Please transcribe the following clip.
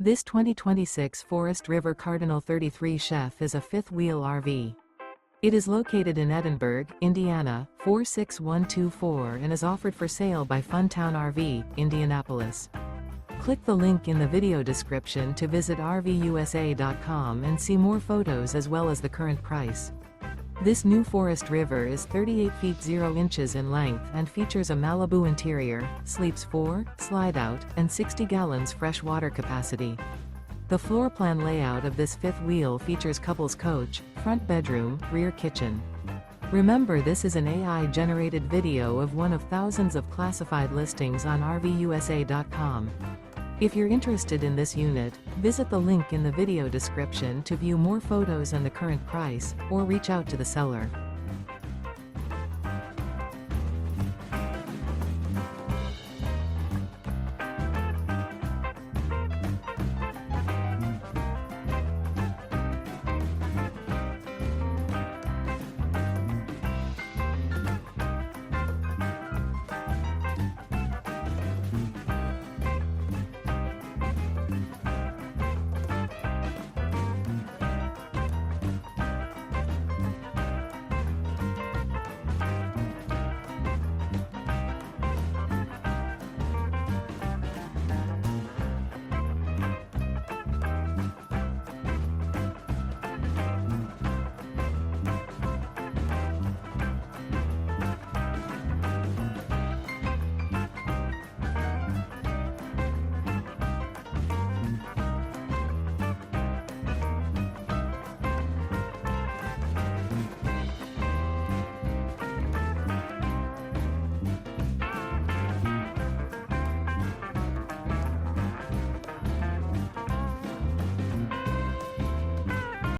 This 2026 Forest River Cardinal 33 Chef is a fifth-wheel RV. It is located in Edinburgh, Indiana, 46124 and is offered for sale by Funtown RV, Indianapolis. Click the link in the video description to visit RVUSA.com and see more photos as well as the current price. This new Forest River is 38 feet 0 inches in length and features a Malibu interior, sleeps 4, slide-out, and 60 gallons fresh water capacity. The floor plan layout of this fifth wheel features couples coach, front bedroom, rear kitchen. Remember, this is an AI-generated video of one of thousands of classified listings on RVUSA.com. If you're interested in this unit, visit the link in the video description to view more photos and the current price, or reach out to the seller.